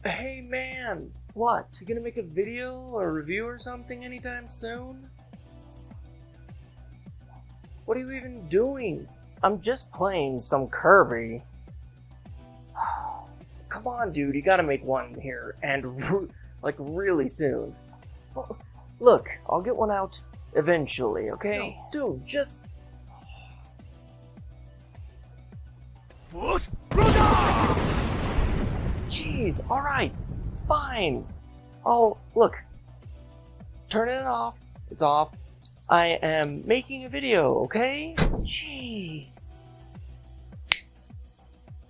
Hey man, what? You gonna make a video or review or something anytime soon? What are you even doing? I'm just playing some Kirby. Come on, dude, you gotta make one here, and like really soon. Look, I'll get one out eventually, okay? No, dude, just... Jeez, alright, fine. Look, turn it off. It's off. I am making a video, okay? Jeez.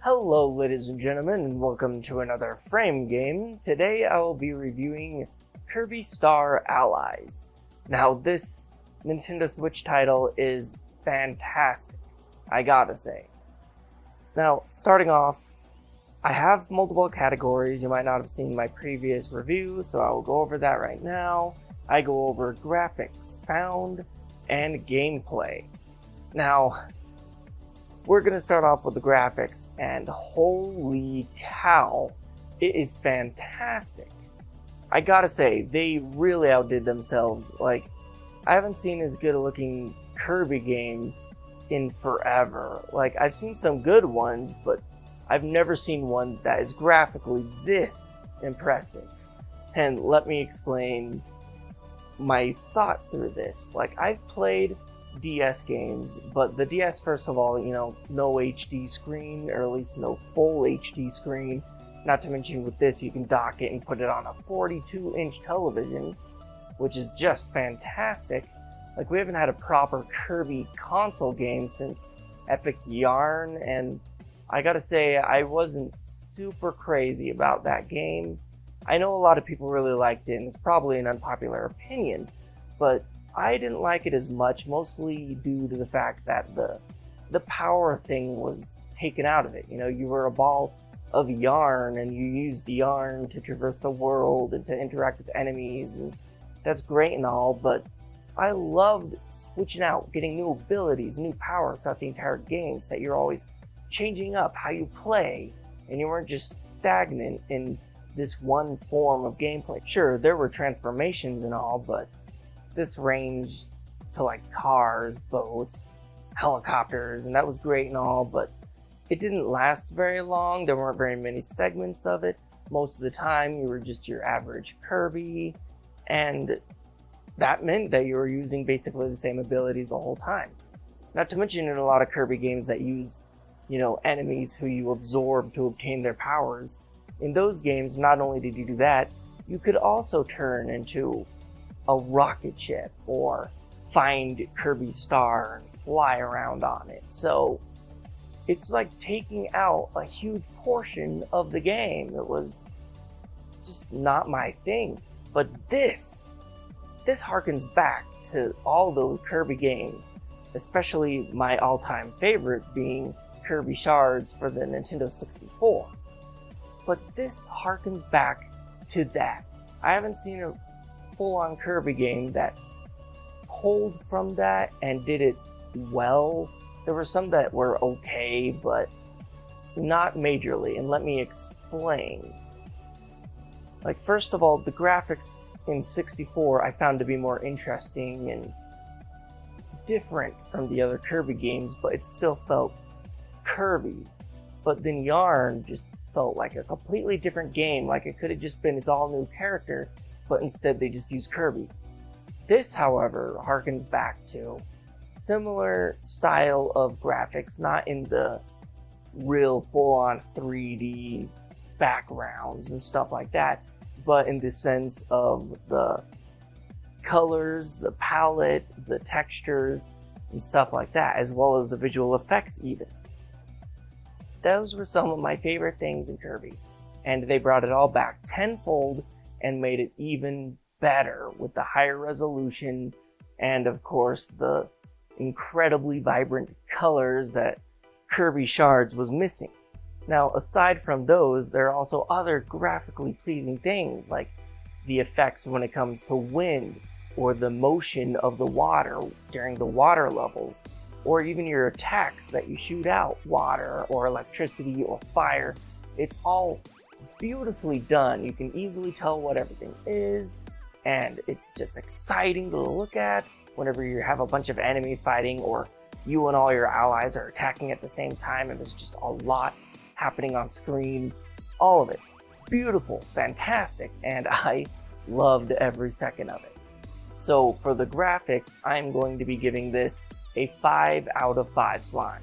Hello, ladies and gentlemen, and welcome to another FrameGame. Today I will be reviewing Kirby Star Allies. Now, this Nintendo Switch title is fantastic, I gotta say. Now, starting off, I have multiple categories. You might not have seen my previous review, so I will go over that right now. I go over graphics, sound, and gameplay. Now, we're going to start off with the graphics, and holy cow, it is fantastic. I gotta say, they really outdid themselves. Like, I haven't seen as good a looking Kirby game in forever. Like, I've seen some good ones, but I've never seen one that is graphically this impressive. And let me explain my thought through this. Like, I've played DS games, but the DS, first of all, no HD screen, or at least no full HD screen. Not to mention with this, you can dock it and put it on a 42-inch television, which is just fantastic. Like, we haven't had a proper Kirby console game since Epic Yarn, and I gotta say, I wasn't super crazy about that game. I know a lot of people really liked it, and it's probably an unpopular opinion, but I didn't like it as much, mostly due to the fact that the power thing was taken out of it. You were a ball of yarn, and you used the yarn to traverse the world and to interact with enemies, and that's great and all, but I loved switching out, getting new abilities, new powers throughout the entire game, so that you're always changing up how you play, and you weren't just stagnant in this one form of gameplay. Sure, there were transformations and all, but this ranged to like cars, boats, helicopters, and that was great and all, but it didn't last very long. There weren't very many segments of it. Most of the time, you were just your average Kirby, and that meant that you were using basically the same abilities the whole time. Not to mention in a lot of Kirby games that use enemies who you absorb to obtain their powers. In those games, not only did you do that, you could also turn into a rocket ship or find Kirby Star and fly around on it. So it's like taking out a huge portion of the game. It was just not my thing. But this harkens back to all those Kirby games, especially my all-time favorite being Kirby Shards for the Nintendo 64. But this harkens back to that. I haven't seen a full-on Kirby game that pulled from that and did it well. There were some that were okay, but not majorly, and let me explain. Like, first of all, the graphics in 64 I found to be more interesting and different from the other Kirby games, but it still felt Kirby. But then Yarn just felt like a completely different game, like it could have just been its all new character, but instead they just used Kirby. This, however, harkens back to similar style of graphics, not in the real full-on 3D backgrounds and stuff like that, but in the sense of the colors, the palette, the textures, and stuff like that, as well as the visual effects even. Those were some of my favorite things in Kirby, and they brought it all back tenfold and made it even better with the higher resolution and, of course, the incredibly vibrant colors that Kirby Shards was missing. Now, aside from those, there are also other graphically pleasing things, like the effects when it comes to wind, or the motion of the water during the water levels, or even your attacks that you shoot out, water or electricity or fire. It's all beautifully done. You can easily tell what everything is, and it's just exciting to look at whenever you have a bunch of enemies fighting, or you and all your allies are attacking at the same time, and there's just a lot happening on screen. All of it. Beautiful, fantastic, and I loved every second of it. So for the graphics, I'm going to be giving this a 5 out of 5 slimes.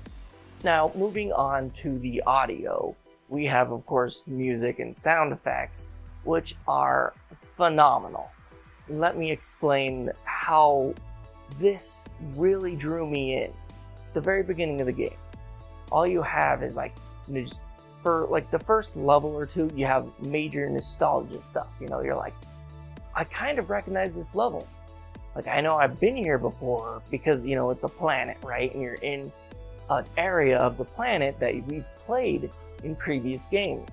Now, moving on to the audio, we have, of course, music and sound effects, which are phenomenal. Let me explain how this really drew me in. The very beginning of the game, all you have is for like the first level or two, you have major nostalgia stuff. You know, you're like, I kind of recognize this level. Like, I know I've been here before because, you know, it's a planet, right? And you're in an area of the planet that we've played in previous games.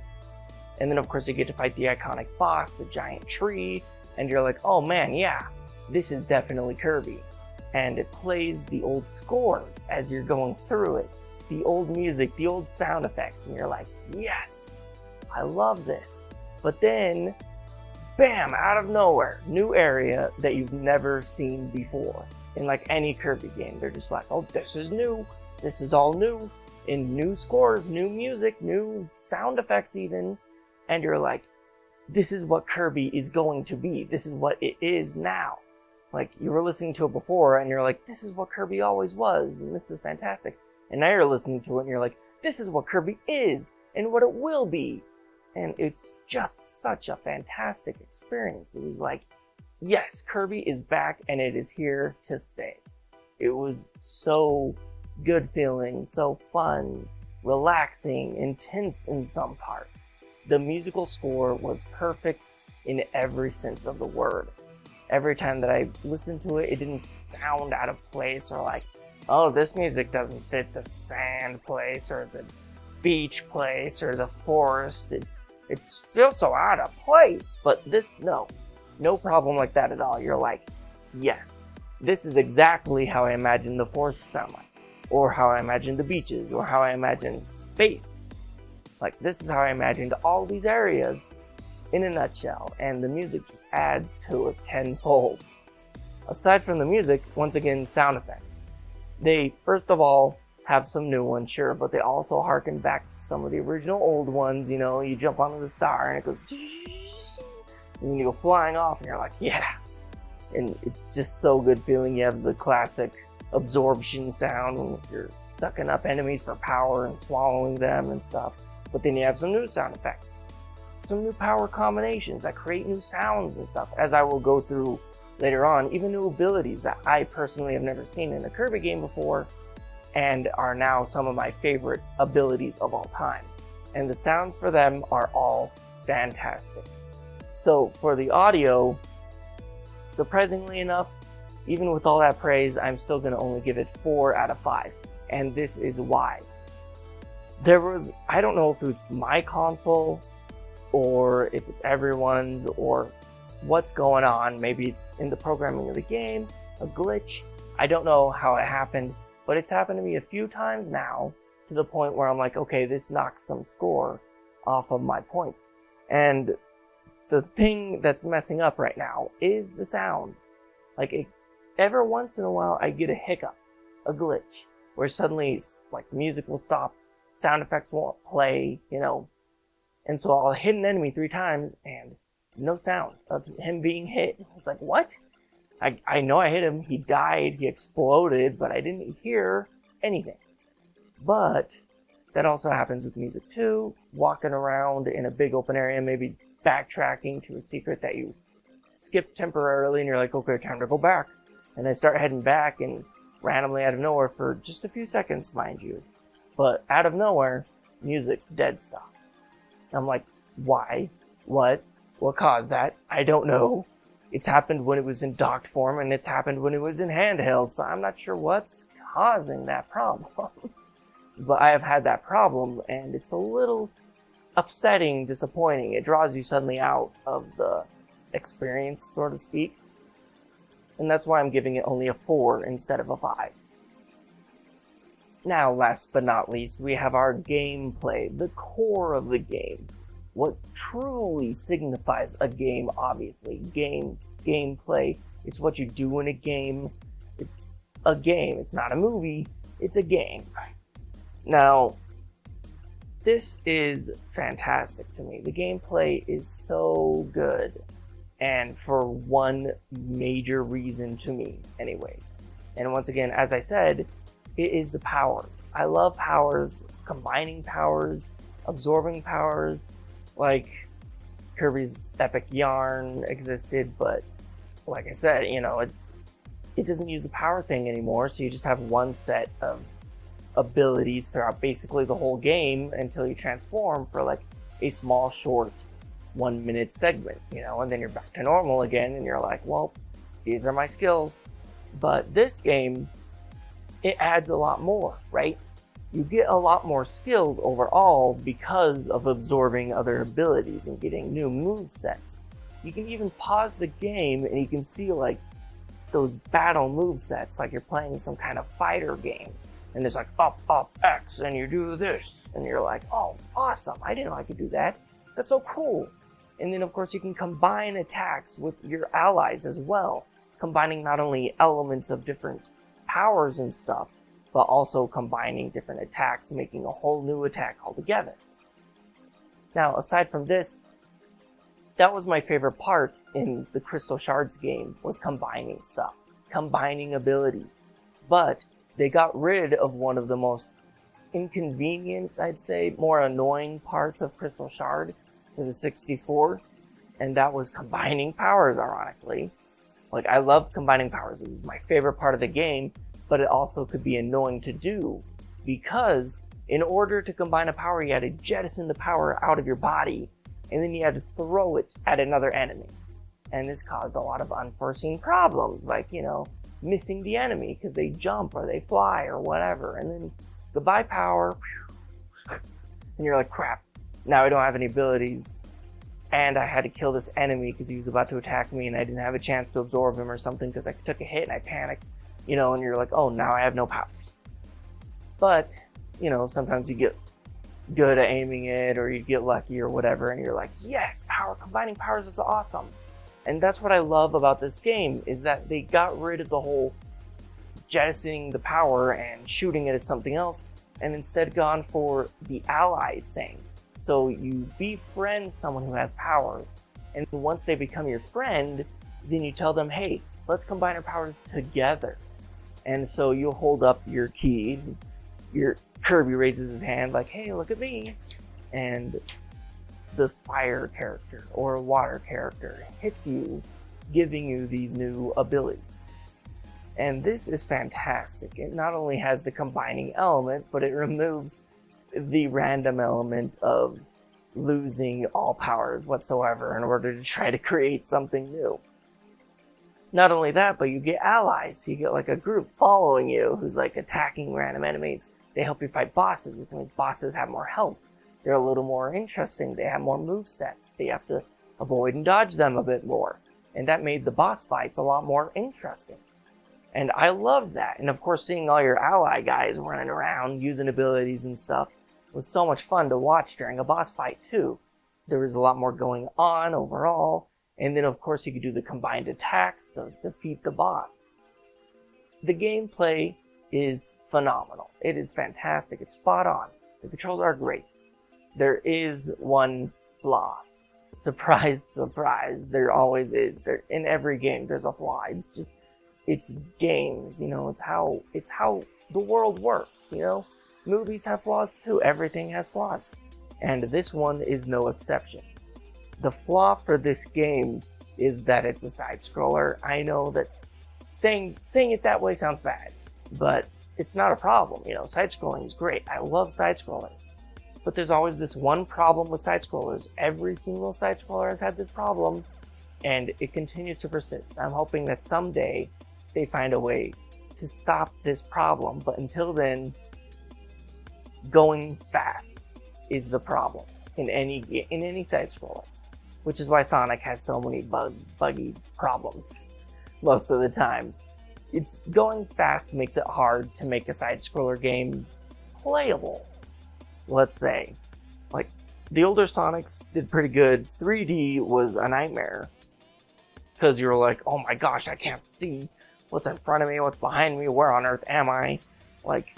And then, of course, you get to fight the iconic boss, the giant tree, and you're like, oh man, yeah, this is definitely Kirby. And it plays the old scores as you're going through it, the old music, the old sound effects, and you're like, yes, I love this. But then, bam, out of nowhere, new area that you've never seen before. In like any Kirby game, they're just like, oh, this is new, this is all new, in new scores, new music, new sound effects even, and you're like, this is what Kirby is going to be, this is what it is now. Like, you were listening to it before, and you're like, this is what Kirby always was, and this is fantastic. And now you're listening to it, and you're like, this is what Kirby is, and what it will be. And it's just such a fantastic experience. It was like, yes, Kirby is back, and it is here to stay. It was so good feeling, so fun, relaxing, intense in some parts. The musical score was perfect in every sense of the word. Every time that I listened to it, it didn't sound out of place or like, oh, this music doesn't fit the sand place or the beach place or the forest. It feels so out of place. But this, no problem like that at all. You're like, yes, this is exactly how I imagined the forest to sound like, or how I imagined the beaches, or how I imagined space. Like, this is how I imagined all these areas in a nutshell, and the music just adds to it tenfold. Aside from the music, once again, sound effects. They, first of all, have some new ones, sure, but they also harken back to some of the original old ones. You know, you jump onto the star and it goes, and then you go flying off and you're like, yeah. And it's just so good feeling. You have the classic absorption sound when you're sucking up enemies for power and swallowing them and stuff. But then you have some new sound effects, some new power combinations that create new sounds and stuff, as I will go through later on. Even new abilities that I personally have never seen in a Kirby game before, and are now some of my favorite abilities of all time. And the sounds for them are all fantastic. So for the audio, surprisingly enough, even with all that praise, I'm still going to only give it 4 out of 5. And this is why. I don't know if it's my console, or if it's everyone's, or what's going on. Maybe it's in the programming of the game, a glitch. I don't know how it happened, but it's happened to me a few times now, to the point where I'm like, okay, this knocks some score off of my points. And the thing that's messing up right now is the sound. Like, every once in a while, I get a hiccup, a glitch, where suddenly, like, the music will stop, sound effects won't play, you know. And so I'll hit an enemy 3 times, and no sound of him being hit. It's like, what? I know I hit him, he died, he exploded, but I didn't hear anything. But that also happens with music too. Walking around in a big open area, maybe backtracking to a secret that you skipped temporarily, and you're like, okay, time to go back. And I start heading back, and randomly out of nowhere, for just a few seconds, mind you, but out of nowhere, music, dead stop. I'm like, why? What caused that? I don't know. It's happened when it was in docked form, and it's happened when it was in handheld, so I'm not sure what's causing that problem. But I have had that problem, and it's a little upsetting, disappointing. It draws you suddenly out of the experience, so to speak. And that's why I'm giving it only a 4 instead of a 5. Now, last but not least, we have our gameplay, the core of the game. what truly signifies a game, obviously. Gameplay, it's what you do in a game. It's a game, it's not a movie, it's a game. Now, this is fantastic to me. The gameplay is so good, and for one major reason to me, anyway. And once again, as I said, it is the powers. I love powers, combining powers, absorbing powers. Like, Kirby's Epic Yarn existed, but like I said, you know, it doesn't use the power thing anymore, so you just have one set of abilities throughout basically the whole game until you transform for like a small, short 1 minute segment, you know, and then you're back to normal again, and you're like, well, these are my skills. But this game, it adds a lot more, right? You get a lot more skills overall because of absorbing other abilities and getting new movesets. You can even pause the game and you can see like those battle movesets, like you're playing some kind of fighter game. And it's like up, X, and you do this. And you're like, oh, awesome, I didn't know I could do that. That's so cool. And then of course you can combine attacks with your allies as well. Combining not only elements of different powers and stuff, but also combining different attacks, making a whole new attack altogether. Now, aside from this, that was my favorite part in the Crystal Shards game, was combining stuff, combining abilities. But they got rid of one of the most inconvenient, I'd say, more annoying parts of Crystal Shard for the 64, and that was combining powers, ironically. Like, I loved combining powers. It was my favorite part of the game, but it also could be annoying to do, because in order to combine a power, you had to jettison the power out of your body, and then you had to throw it at another enemy. And this caused a lot of unforeseen problems, like, you know, missing the enemy because they jump or they fly or whatever, and then goodbye power, and you're like, crap, now I don't have any abilities, and I had to kill this enemy because he was about to attack me and I didn't have a chance to absorb him or something because I took a hit and I panicked, you know, and you're like, oh, now I have no powers. But, you know, sometimes you get good at aiming it, or you get lucky or whatever, and you're like, yes, combining powers is awesome. And that's what I love about this game, is that they got rid of the whole jettisoning the power and shooting it at something else, and instead gone for the allies thing. So you befriend someone who has powers, and once they become your friend, then you tell them, hey, let's combine our powers together. And so you'll hold up your key, your Kirby raises his hand like, hey, look at me, and the fire character or water character hits you, giving you these new abilities. And this is fantastic. It not only has the combining element, but it removes the random element of losing all powers whatsoever in order to try to create something new. Not only that, but you get allies. So you get like a group following you who's like attacking random enemies. They help you fight bosses, which means bosses have more health. They're a little more interesting. They have more movesets. They have to avoid and dodge them a bit more. And that made the boss fights a lot more interesting. And I loved that. And of course, seeing all your ally guys running around, using abilities and stuff, was so much fun to watch during a boss fight too. There was a lot more going on overall. And then of course you could do the combined attacks to defeat the boss. The gameplay is phenomenal. It is fantastic. It's spot on. The controls are great. There is one flaw. Surprise, surprise. There always is. In every game there's a flaw. It's games, you know, it's how the world works, you know? Movies have flaws too. Everything has flaws. And this one is no exception. The flaw for this game is that it's a side-scroller. I know that saying it that way sounds bad, but it's not a problem, you know? Side-scrolling is great. I love side-scrolling. But there's always this one problem with side-scrollers. Every single side-scroller has had this problem, and it continues to persist. I'm hoping that someday they find a way to stop this problem, but until then, going fast is the problem in any side-scroller, which is why Sonic has so many buggy problems most of the time. It's going fast makes it hard to make a side-scroller game playable. Let's say, like, the older Sonics did pretty good. 3D was a nightmare because you were like, oh my gosh, I can't see what's in front of me, what's behind me, where on earth am I? Like,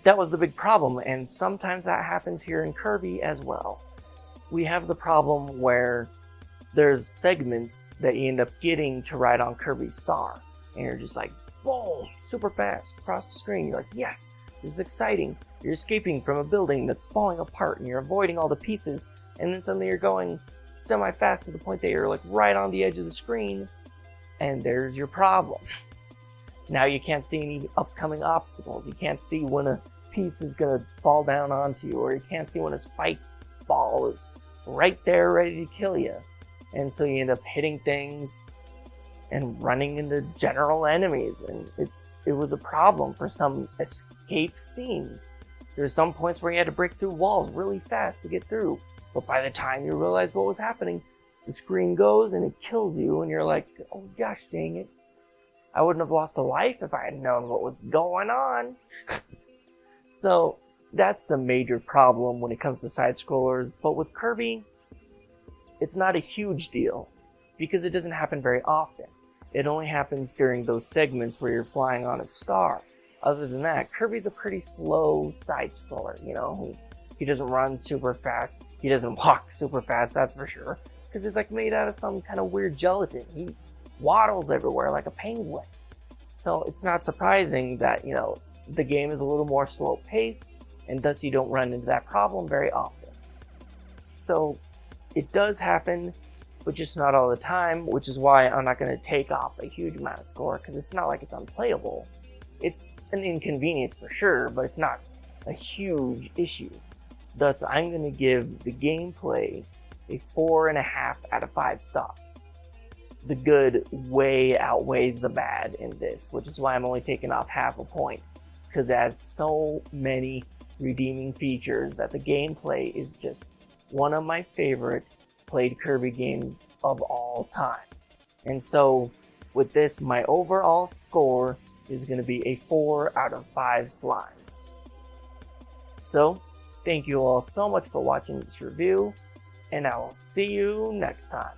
that was the big problem, and sometimes that happens here in Kirby as well. We have the problem where there's segments that you end up getting to ride on Kirby's Star, and you're just like, boom, super fast across the screen. You're like, yes, this is exciting. You're escaping from a building that's falling apart, and you're avoiding all the pieces, and then suddenly you're going semi-fast to the point that you're like right on the edge of the screen, and there's your problem. Now you can't see any upcoming obstacles. You can't see when a piece is gonna fall down onto you, or you can't see when a spike ball is right there ready to kill you. And so you end up hitting things and running into general enemies, and it was a problem for some escape scenes. There's some points where you had to break through walls really fast to get through, but by the time you realized what was happening, the screen goes and it kills you, and you're like, oh gosh dang it, I wouldn't have lost a life if I had known what was going on. So that's the major problem when it comes to side-scrollers, but with Kirby, it's not a huge deal because it doesn't happen very often. It only happens during those segments where you're flying on a star. Other than that, Kirby's a pretty slow side-scroller, you know? He doesn't run super fast. He doesn't walk super fast, that's for sure. Because he's like made out of some kind of weird gelatin. He waddles everywhere like a penguin. So it's not surprising that, you know, the game is a little more slow-paced, and thus you don't run into that problem very often. So it does happen, but just not all the time, which is why I'm not going to take off a huge amount of score, because it's not like it's unplayable. It's an inconvenience for sure, but it's not a huge issue. Thus, I'm going to give the gameplay a 4.5 out of 5 stars. The good way outweighs the bad in this, which is why I'm only taking off half a point, because it has so many redeeming features that the gameplay is just one of my favorite played Kirby games of all time. And so with this, my overall score is going to be a 4 out of 5 slimes. So thank you all so much for watching this review, and I will see you next time.